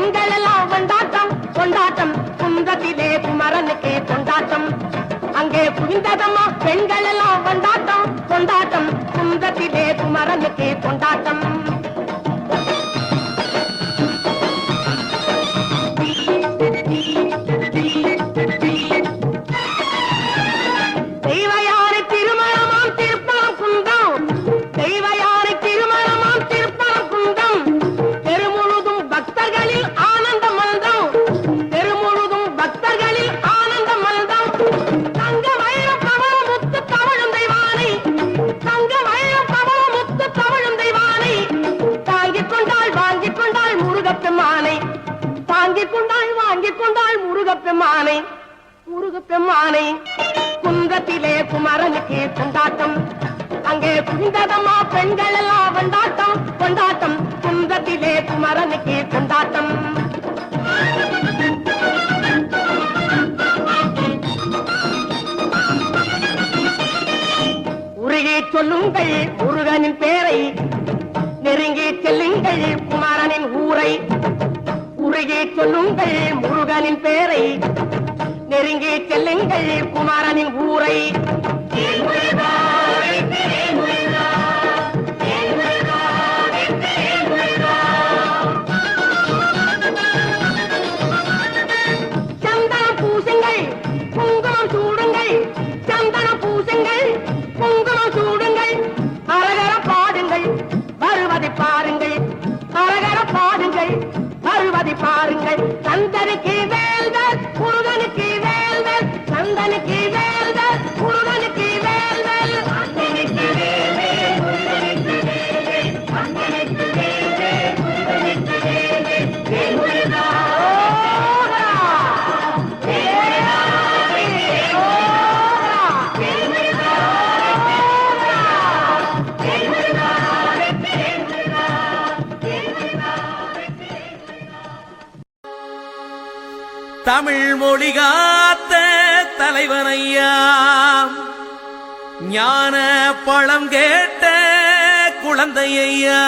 பெண்கள் எல்லாம் கொண்டாட்டம் கொண்டாட்டம் குன்றத்திலே குமரனுக்கே கொண்டாட்டம் அங்கே குவிந்ததம்மா பெண்கள் எல்லாம் கொண்டாட்டம் கொண்டாட்டம் குன்றத்திலே குமரனுக்கே கொண்டாட்டம் முருகப்பெம்மானை குன்றத்திலே குமரனுக்கே கொண்டாட்டம் அங்கே குவிந்ததம்மா பெண்கள் எல்லாம் கொண்டாட்டம் கொண்டாட்டம் குன்றத்திலே குமரனுக்கே கொண்டாட்டம் உருகி சொல்லுங்கள் முருகனின் பேரை நெருங்கி செல்லுங்கள் குமரனின் ஊரை உருகி சொல்லுங்கள் முருகனின் பேரை நெருங்கி செல்லுங்கள் குமாரனின் ஊரை சந்தனம் பூசுங்கள் குங்குமம் சூடுங்கள் சந்தனம் பூசுங்கள் குங்குமம் சூடுங்கள் அரகர பாடுங்கள் வருவதை பாருங்கள் அரகர பாடுங்கள் வருவதை பாருங்கள் சந்தனுக்கு வேல்கள் முருகனுக்கு வேல்கள் சந்தனுக்கு வேல்கள் முருகனுக்கு வேல்கள் சந்தனுக்கு வேல்கள் முருகனுக்கு வேல்கள் சந்தனுக்கு வேல்கள் முருகனுக்கு வேல்கள் முருகா தமிழ் மொழி காத்த தலைவனையா ஞான பழம் கேட்ட குழந்தையா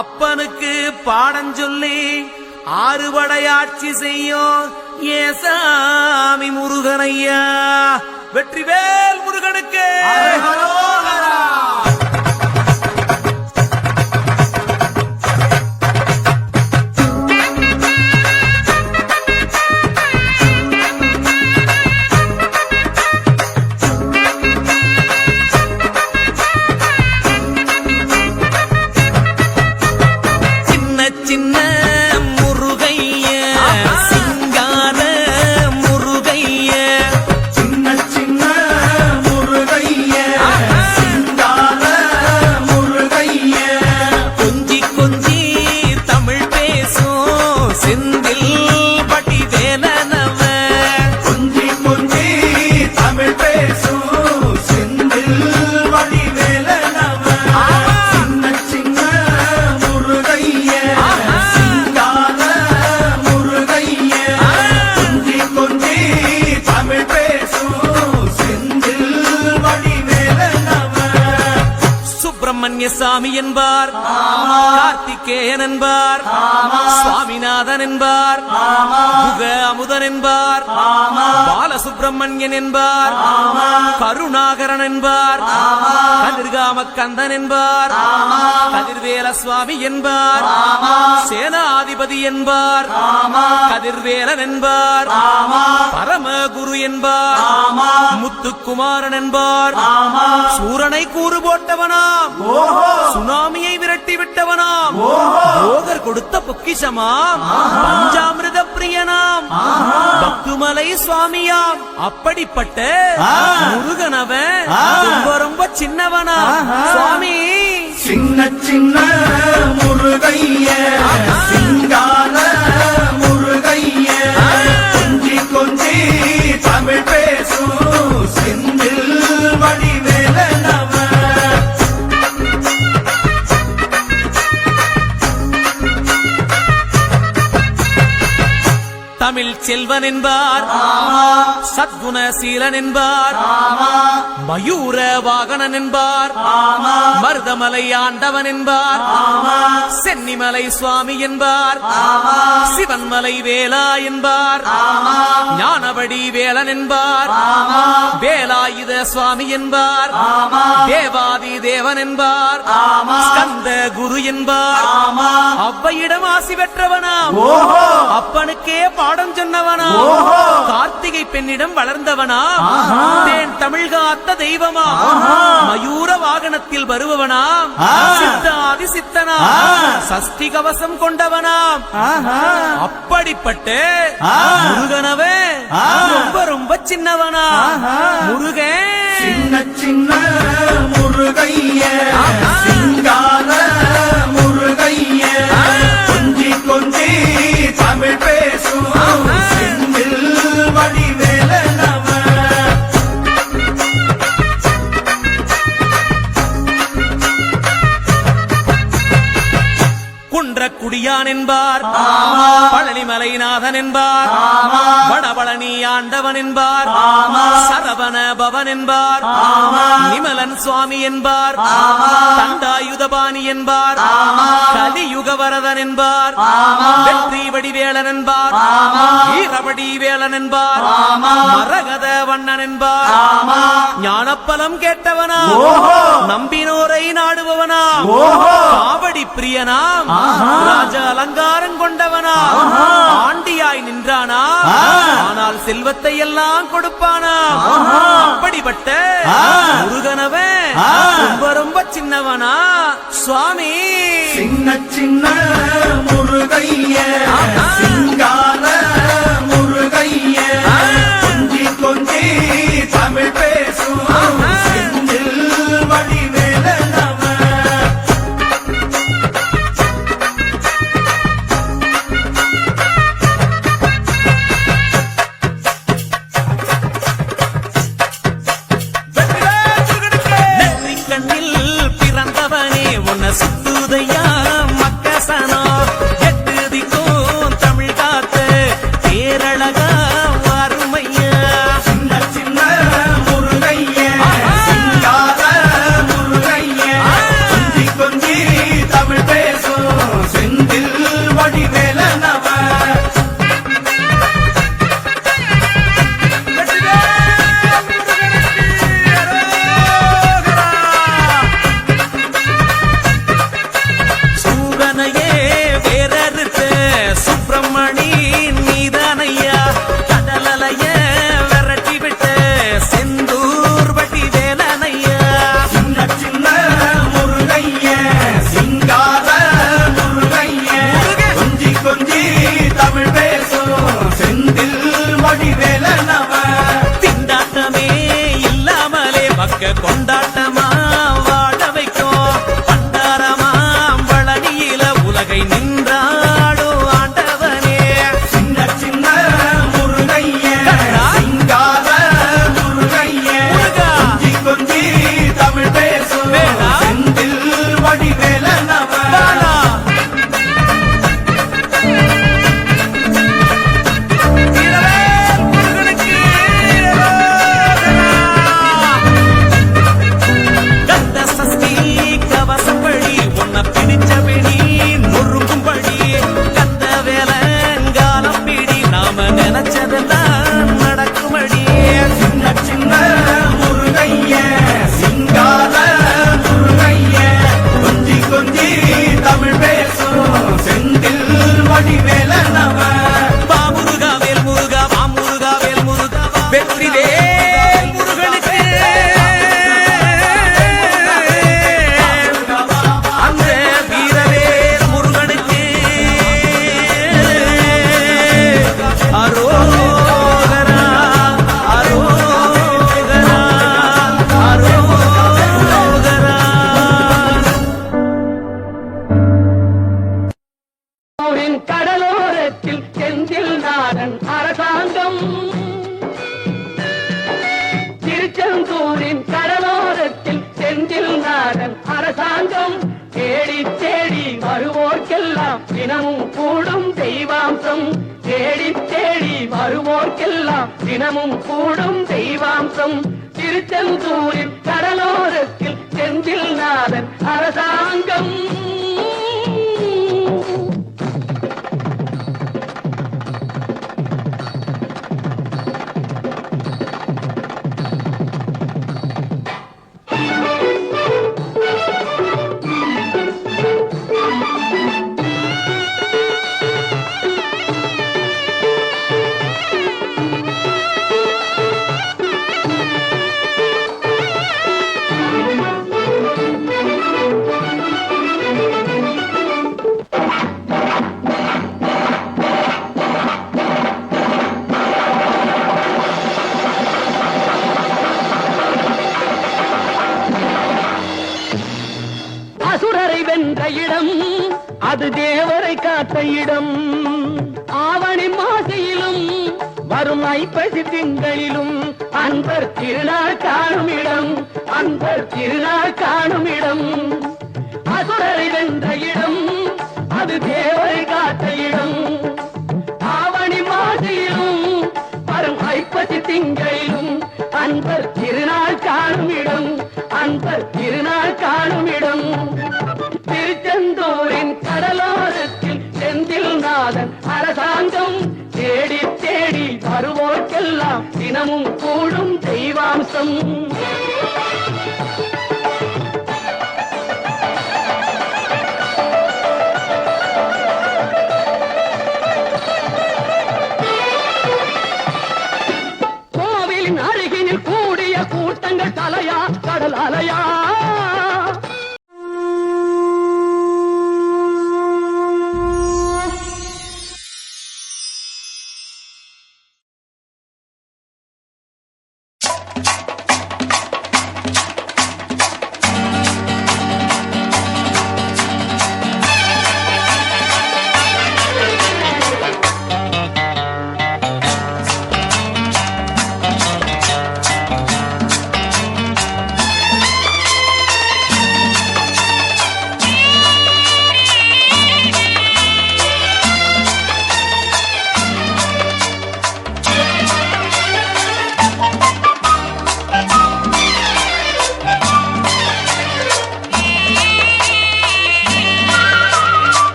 அப்பனுக்கு பாடம் சொல்லி ஆறுபடையாட்சி செய்யும் ஏசாமி முருகனையா வெற்றிவேல் முருகனுக்கு சாமி என்பார் கார்த்திகேயன் என்பார் சுவாமிநாதன் என்பார் முக அமுதன் என்பார் பாலசுப்பிரமணியன் என்பார் கருணாகரன் என்பார் கதிர்காம கந்தன் என்பார் கதிர்வேல சுவாமி என்பார் சேனாதிபதி என்பார் கதிர்வேலன் என்பார் பரமகுரு என்பார் முத்துக்குமாரன் என்பார் சூரனை கூறு போட்டவனாம் சுனாமியை விரட்டி விட்டவனாம் போகர் கொடுத்த பொக்கிஷமாம் பஞ்சாமிரத பிரியனாம் பத்துமலை சுவாமியாம் அப்படிப்பட்ட முருகனவன் ரொம்ப ரொம்ப சின்னவனா சுவாமி சின்ன சின்ன முருகைய சிங்கார முருகைய கொஞ்சி கொஞ்சி தமிழ் பேசும் செந்தில் வடிவேலனவ தமிழ் செல்வன் என்பார் சத்குணசீலன் என்பார் மயூர வாகனன் என்பார் மருதமலை ஆண்டவன் என்பார் சென்னிமலை சுவாமி என்பார் சிவன்மலை வேலா என்பார் ஞானவடி வேலன் என்பார் வேலாயுத சுவாமி என்பார் தேவாதி தேவன் என்பார் ஸ்கந்த குரு என்பார் அவ்வையிடம் ஆசி பெற்றவனாம் அப்பனுக்கே பாடம் சொன்னவனாம் கார்த்திகை பெண்ணிடம் வளர்ந்தவனாம் தேன் தமிழ் காத்த தெய்வமா மயூர வாகனத்தில் வருபவனாம் சித்தாதி சித்தனாம் சஷ்டி கவசம் கொண்டவனாம் அப்படிப்பட்ட முருகனவே ரொம்ப ரொம்ப சின்னவனா முருகன் சின்ன சின்ன முருகைய சிங்கார முருகைய கொஞ்சி கொஞ்சி தமிழ் பேசும் செந்தில் வடிவேலனவ குன்றக்குடியான் என்பார் பழனிமலைநாதன் என்பார் வடபழனி ஆண்டவன் என்பார் சரவண பவன் என்பார் நிமலன் சுவாமி என்பார் தண்டாயுதபாணி என்பார் கலியுகவரதன் என்பார் வெற்றி வடிவேலன் என்பார் வீரவடி வேலன் என்பார் மரகத வண்ணன் என்பார் ஞானப்பலம் கேட்டவனா நம்பினோரை நாடுபவனா காவடி பிரியனாம் ராஜ அலங்காரம் கொண்டவனா ஆண்டியாய் நின்றானா ஆனால் செல்வத்தை எல்லாம் கொடுப்பானா அப்படிப்பட்ட முருகனவன் ரொம்ப ரொம்ப சின்னவனா சுவாமி சின்ன சின்ன முருகைய சிங்கார முருகைய கொஞ்சி கொஞ்சி தமிழ் பேசும் செந்தில் வடிவேலனவ சுத்துதையா மக்கசனோ எட்டு திக்கும் தமிழ் காத்து பேரழகா வறுமையா சின்ன சின்ன முருகைய சிங்கார முருகைய கொஞ்சி கொஞ்சி தமிழ் பேசும் செந்தில் வடிவேலனவ சுப்பிரமணி நீதானையா கடலைய விரட்டி விட்டு செந்தூர் வட்டி வேலனையா சின்ன சின்ன முருகைய சிங்கார முருகைய கொஞ்சி கொஞ்சி தமிழ் பேசும் செந்தில் வடிவேலனவ திண்டாட்டமே இல்லாமலே மக்க கொண்டாட்டமா வாழ வைக்கும் பண்டாரமா பழனியில உலகை நின்றாடோ ஆண்டவனே சின்ன சின்ன முருகைய சிங்கார முருகைய கொஞ்சி கொஞ்சி தமிழ் பேசும் செந்தில் வடிவேலனவ கந்த சஷ்டி கவசப்படி உன்னை பிடிச்சபடி நொறுங்கும்படி கந்த வேலங்காலம் பிடி நாம நினைச்சதெல்லாம் நடக்கும்படி சின்ன சின்ன முருகைய சிங்கார முருகைய கொஞ்சி கொஞ்சி தமிழ் பேசும் செந்தில் வடிவேலனவ பாமுருகா வேல் முருகா வாமுருகா வேல் முருகா வெற்றி வேல் முருகனுக்கு அந்த வீரவேல் முருகனுக்கு அரோகரா அரோகரா அரோகரா ஊரின் கடலோரத்தில் செந்தில் நாதன் அரசாங்கம் தினமும் கூடும் தெய்வாம்சம் தேடி தேடி வருவோர்க்கெல்லாம் தினமும் கூடும் தெய்வாம்சம் திருச்செந்தூரில் கடலோரத்தில் செந்தில் நாதன் அரசாங்கம் அசுரரை வென்ற இடம் அது தேவரை காத்த இடம் ஆவணி மாசையிலும் வரும் ஐப்பசி திங்களிலும் அன்பர் திருநாள் காணும் இடம் அன்பர் திருநாள் காணும் இடம் அசுரரை வென்ற இடம் அது தேவரை காத்த இடம் ஆவணி மாசையிலும் வரும் ஐப்பசி திங்களிலும் அன்பர் திருநாள் காணும் இடம் அன்பர் திருநாள் காணும் இடம் திருச்செந்தூரின் கடலோரத்தில் செந்தில் நாதன் அரசாங்கம் தேடி தேடி வருவோர்க்கெல்லாம் தினமும் கூடும் தெய்வாம்சம் கோவிலின் அருகினில் கூடிய கூட்டங்கள் தலையா கடல் அலையா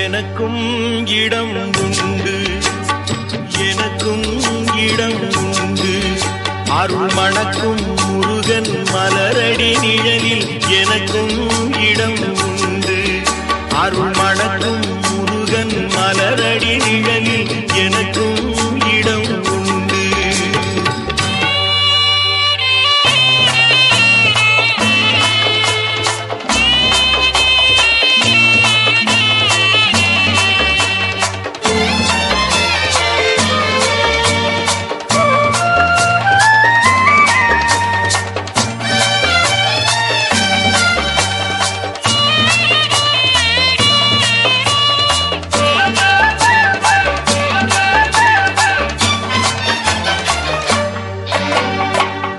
எனக்கும் இடம் உண்டு எனக்கும் இடம் உண்டு அருள் மணக்கும் முருகன் மலரடி நிழலில் எனக்கும் இடம் உண்டு அருள் மணக்கும் முருகன் மலரடி நிழலில் எனக்கும் இடம் உண்டு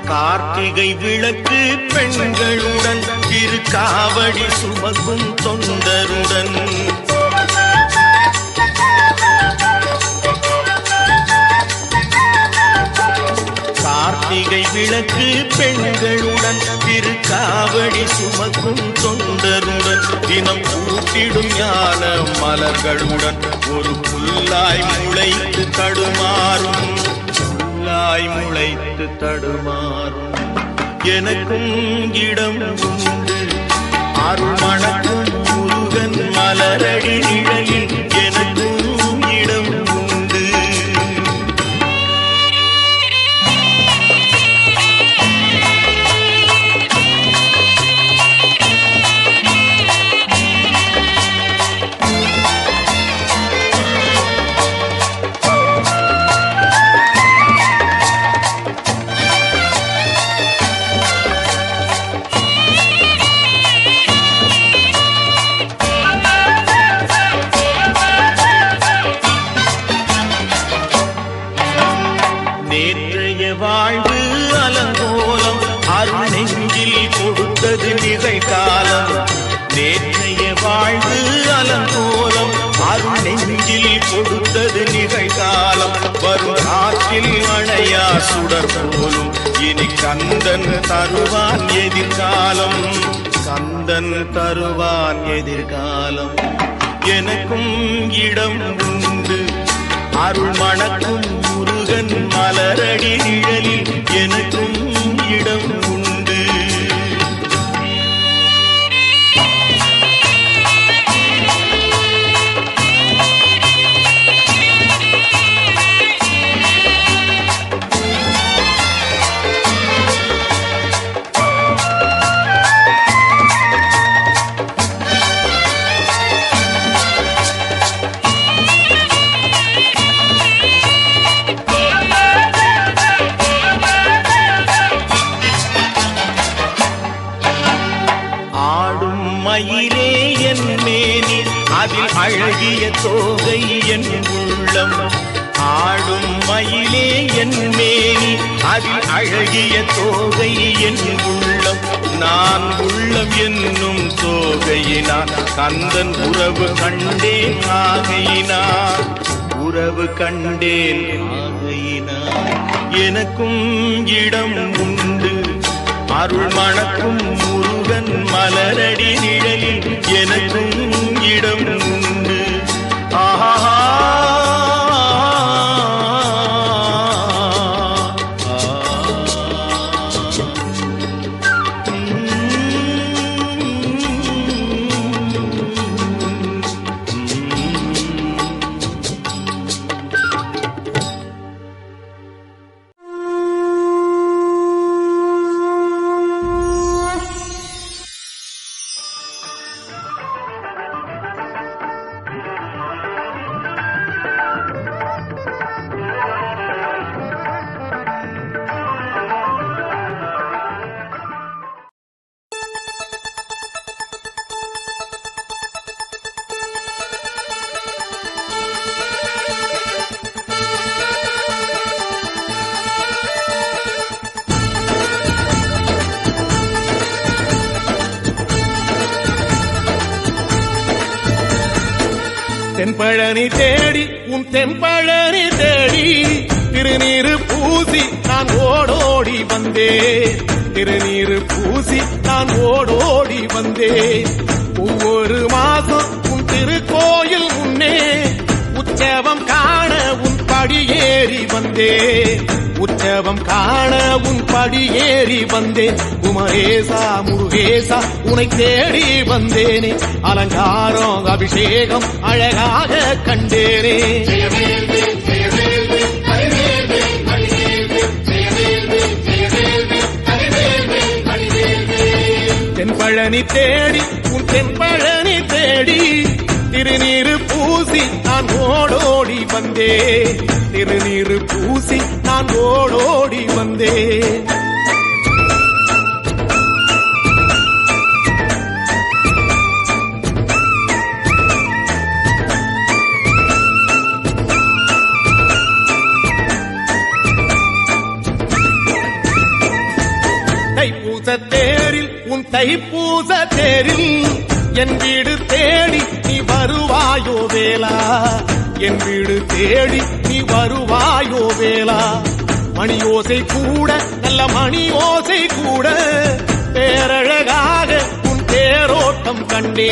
கார்த்திகை விளக்கு பெண்களுடன் திருக்காவடி சுமக்கும் தொண்டருடன் கார்த்திகை விளக்கு பெண்களுடன் திருக்காவடி சுமக்கும் தொண்டருடன் தினம் கூட்டிடும் ஞான மலர்களுடன் ஒரு புல்லாய் முளைத்து தடுமாறும் புல்லாய் முளைத்து தடுமாறும் எனக்கும் இடம் உண்டு அருள் மணக்கும் முருகன் மலரடி நிழலில் எனக்கும் இடம் உண்டு கொடுத்தது நிகழ்காலம் வரும் காற்றில் அணையா சுடர் போலும் இனி கந்தன் தருவான் எதிர்காலம் கந்தன் தருவான் எதிர்காலம் எனக்கும் இடம் உண்டு அருள் மணக்கும் முருகன் மலரடி நிழலில் எனக்கும் இடம் உண்டு மயிலே என் மேனி அதில் அழகிய தோகை என் உள்ளம் ஆடும் மயிலே என் மேனி அதில் அழகிய தோகை என் உள்ளம் நான் உள்ளம் என்னும் தோகையினார் கந்தன் உறவு கண்டேன் ஆகையினார் உறவு கண்டேன் ஆகையினார் எனக்கும் இடம் உண்டு அருள் மணக்கும் முருகன் மலரடி நிழலில் எனக்கும் இடம் உண்டு ஆஹா தென்பழனி தேடி உன் தென்பழனி தேடி திருநீரு பூசி நான் ஓடோடி வந்தேன் திருநீரு பூசி நான் ஓடோடி வந்தேன் ஒவ்வொரு மாசம் உன் திருக்கோயில் முன்னே உற்சவம் காண உன் படியேறி வந்தேன் உற்சவம் காண உன் படியேறி வந்தேன் குமரேசா முருகேசா உனை தேடி வந்தேனே அலங்காரம் அபிஷேகம் அழகாக கண்டேனே தென்பழனி தேடி உன் தென்பழனி தேடி திருநீரு பூசி நான் ஓடோடி வந்தேன் திருநீரு பூசி நான் ஓடோடி வந்தேன் தைப்பூச தேரில் உன் தைப்பூச தேரில் என் வீடு தேடி நீ வருவாயோ வேளா என் வீடு தேடி நீ வருவாயோ வேளா மணியோசை கூட நல்ல மணியோசை கூட பேரழகாக உன் தேரோட்டம் கண்டே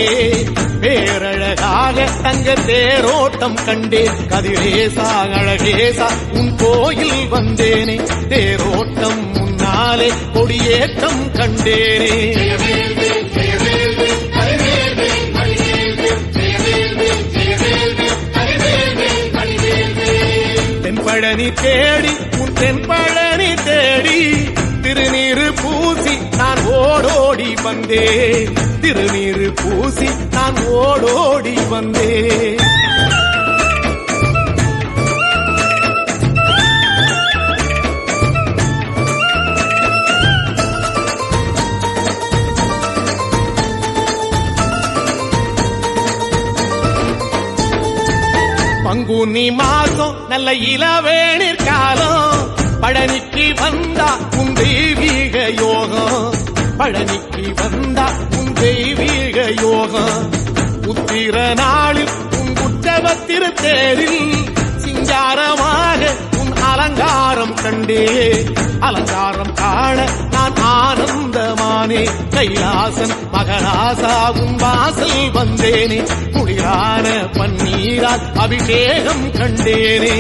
பேரழகாக தங்க தேரோட்டம் கண்டே கதிரேசா அழகேசா உன் கோயில் வந்தேனே தேரோட்டம் முன்னாலே கொடியேற்றம் கண்டேனே தென்பழனி தேடி உன் தென்பழனி தேடி திருநீரு பூசி நான் ஓடோடி வந்தேன் திருநீரு பூசி நான் ஓடோடி வந்தேன் பங்குனி மாசம் நல்ல இளவேணிற் காலம் பழனிக்கு வந்தா உன் தெய்வீக யோகம் பழனிக்கு வந்தா உன் தெய்வீக யோகம் உத்திர நாளில் உன் குற்ற உற்சவத்திரு தேரில் சிங்காரமாக உன் அலங்காரம் கண்டே. அலங்காரம் காண நான் ஆனந்தமானே. கைலாசன் மகராசா உன் வாசல் வந்தேனே. குளிரான பன்னீரால் அபிஷேகம் கண்டேனே.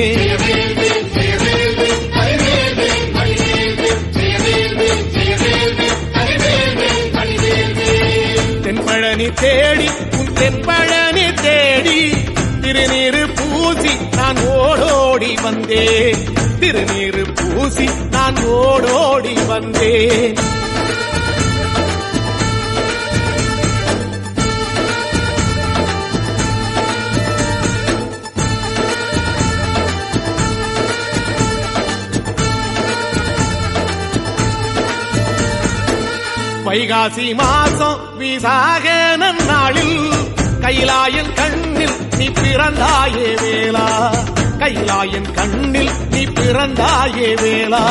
தென்பழனி தேடி உன் தென்பழனி தேடி திருநீரு பூசி நான் ஓடோடி வந்தேன். திருநீரு பூசி நான் ஓடோடி வந்தேன். வைகாசி மாசம் விசாக நன்னாளில் கைலாயன் கண்ணில் நீ பிறந்தாயே வேளா. கைலாயன் கண்ணில் நீ பிறந்தாயே வேளா.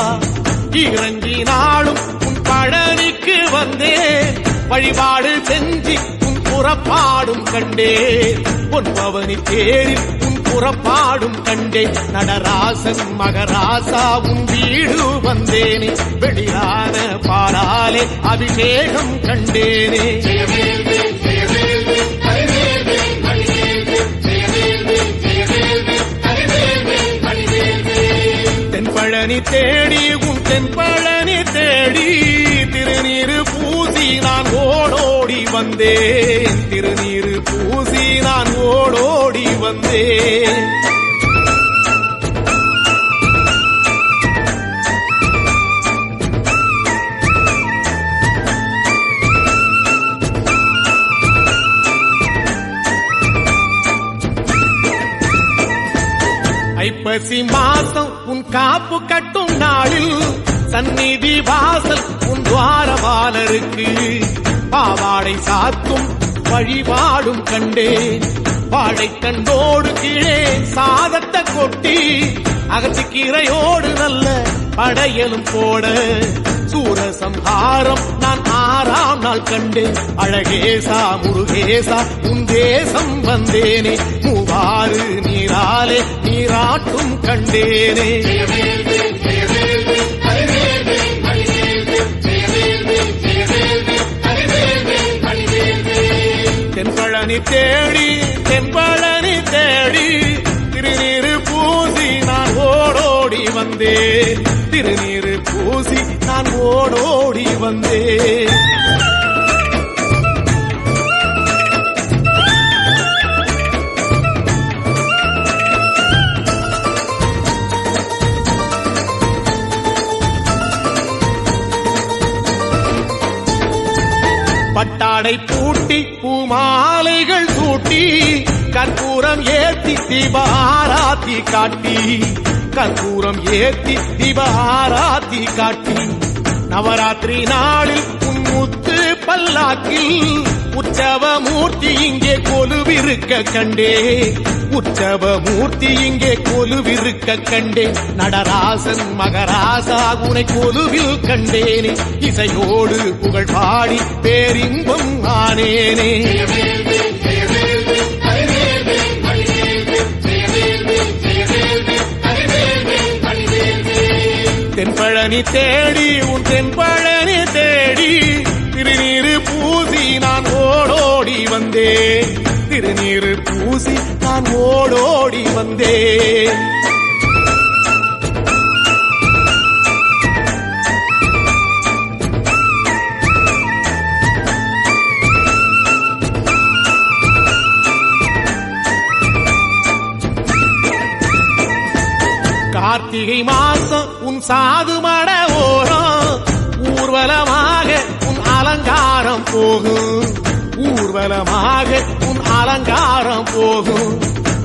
இறங்கி நாளும் உன் பழனிக்கு வந்தேன். வழிபாடு செஞ்சு உன் புறப்பாடும் கண்டேன். உன் பவனி தேரில் உன் புறப்பாடும் கண்டேன். நடராசன் மகராசா உன் வீடு வந்தேனே. வெளியான பாலாலே அபிஷேகம் கண்டேனே. தென்பழனி தேடி உன் தென்பழனி தேடி திருநீரு பூசி நான் ஓடோடி வந்தேன். திருநீரு பூசி நான் ஓடோடி வந்தேன். ஐப்பசி மாசம் உன் காப்பு கட்டும் நாளில் சந்நிதி வாசல் உன் துவாரபாலருக்கு பாவாடை சாத்தும் வழிபாடும் கண்டேன். வாழைக்கண்டோடு கீழே சாதத்தை கொட்டி அகத்திக்கீரையோடு நல்ல படையலும் போட சூரசம்ஹாரம் நான் 6ஆம் நாள் கண்டேன். அழகேசா முருகேசா உன் தேசம் வந்தேனே. மூவாறு நீராலே நீராட்டும் கண்டேனே. தென்பழனி தேடி தென்பழனி தேடி திருநீரு பூசி நான் ஓடோடி வந்தேன். திருநீரு பூசி நான் ஓடோடி வந்தேன். பட்டாடை பூட்டி பூமாலைகள் சூட்டி கற்பூரம் ஏத்தி தீபாராத்தி காட்டி. கற்பூரம் ஏத்தி தீபாராத்தி காட்டி நவராத்திரி நாளில் உன் முத்து பல்லாக்கில் உற்சவ மூர்த்தி இங்கே கொலுவிருக்க கண்டே. உற்சவ மூர்த்தி இங்கே கொலுவிருக்க கண்டே. நடராசன் மகராசா உனை கொலுவில் கண்டேனே. இசையோடு புகழ் பாடி பேரின்பம் ஆனேனே. தென்பழனி தேடி உன் தென்பழனி தேடி திருநீரு பூசி நான் ஓடோடி வந்தேன். திருநீரு பூசி நான் ஓடோடி வந்தேன். கார்த்திகை மாசம் உன் சாது மட ஓரம் ஊர்வலமாக உன் அலங்காரம் போகும். ஊர்வலமாக உன் அலங்காரம் போகும்.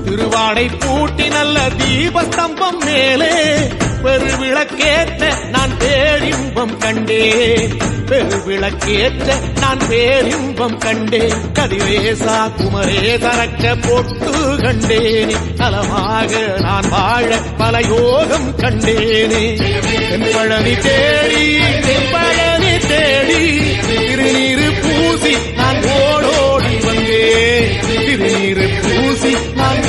திருவாடை பூட்டி நல்ல தீபஸ்தம்பம் மேலே பெருவிளக்கேற்ற நான் பேரின்பம் கண்டேன். பெருவிளக்கேற்ற நான் பேரின்பம் கண்டேன். கதிரேசா குமரேசரக்க பொட்டு கண்டேனே. நலமாக நான் வாழ பல யோகம் கண்டேனே. தென்பழனி தேடி தென்பழனி தேடி திருநீரு பூசி நான் ஓடோடி வந்தேன். திருநீரு பூசி நான்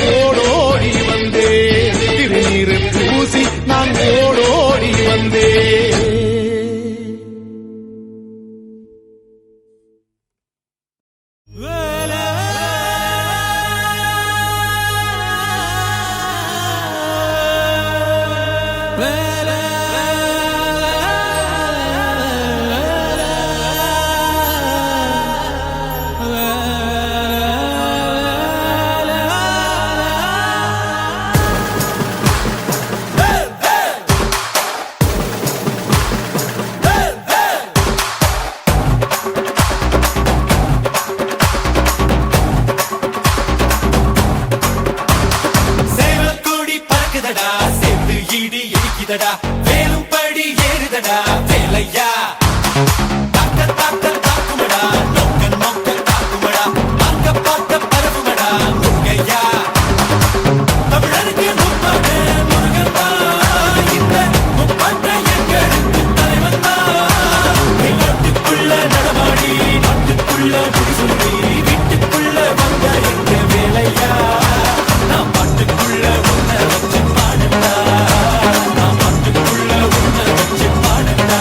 பாடுதடா வேலும் படி ஏறுதடா வேலையா தாக்க தாக்க தாக்குமடா நோக்க நோக்க தாக்குமடா அங்க பார்த்த பரவுமடா முருகையா தமிழருக்கு முப்பாட்டு முருகன் தான் இந்த முப்பாட்ட எங்களுக்கு தலைவன் தான் நாட்டுக்குள்ள நடமாடி நாட்டுக்குள்ள முடிசொல்லி வீட்டுக்குள்ள வந்த எங்க வேலையா நான் பாட்டுக்குள்ள உன்னை வச்சு பாடட்டா நான் பாட்டுக்குள்ள உன்னை வச்சு பாடட்டா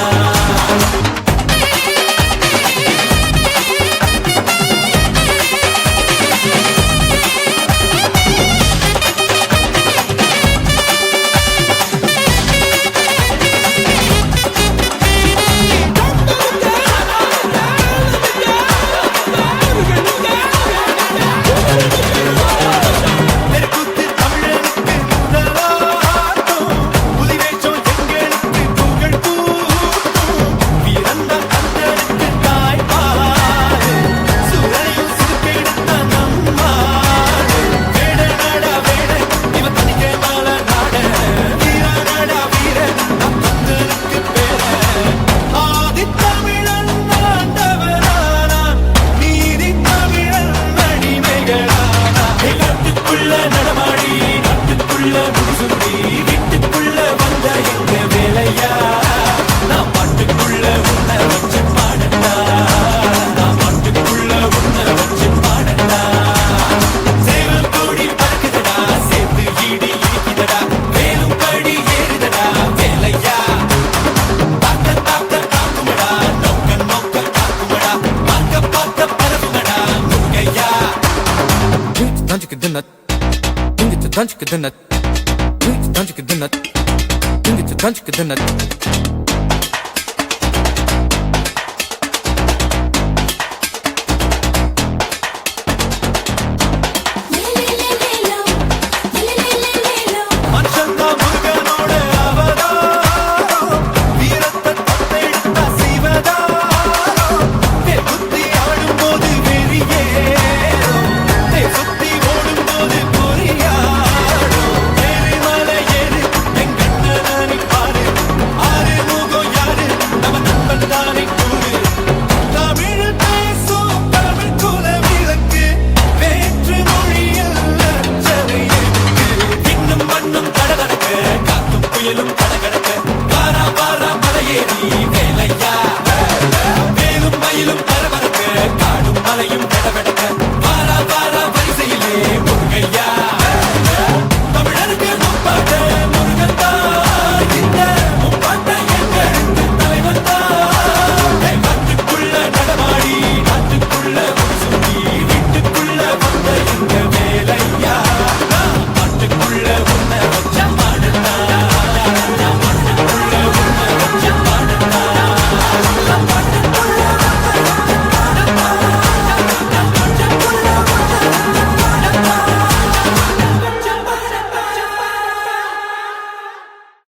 தெருக்கூத்து தமிழனுக்கு முதலாட்டம் புலிவேஷம் எங்களுக்கு புகழ் கூட்டும் வீரந்தான் கந்தனுக்கு தாய்ப்பாடு சுரையும் சிறுக்கெடுத்த நம்மாடு வேட நாடா வேட இவன் தனிக்க மால நாட வீர நாடா வீர நம் கந்தனுக்கு பேர ஆதி தமிழன் ஆண்டவரானான் நீதி தமிழன் அடிமைகளானா நாட்டுக்குள்ள நடமாடி நாட்டுக்குள்ள முடிசுந்தி வீட்டுக்குள்ள வந்த எங்க வேலையா நான் பாட்டுக்குள்ள உன்னை வச்சு பாடட்டா நான் பாட்டுக்குள்ள உன்னை வச்சு பாடட்டா சேவல் கோடி பறக்குதடா சேர்த்து ஈடி இடிக்குதடா வேலும் படி ஏறுதடா வேலையா தாக்க தாக்க தாக்குமடா நோக்க நோக்க தாக்குமடா பார்க்க பார்க்க பரவுமடா முருகையா Don't you get that? Don't you get that? Don't you get that? Don't you get that? மனுஷன்தான் முருகனோட அவதாரம் வீரத்தை தத்தெடுத்த சிவதாரம் புத்தி ஆடும்போது வெறியேறும் சுத்தி ஓடும்போது பொறியாடும் எரிமலை ஏறு எங்கண்ணனானி பாரு ஆறு முகம் யாரு நம்ம நண்பன் தானே கூறு தமிழ் பேசும் தமிழ் குல விளக்கு வேற்று மொழியில் அச்சதை எதுக்கு இன்னும் மண்ணும் கடகடக்க காத்தும் புயலும் கடகடக்க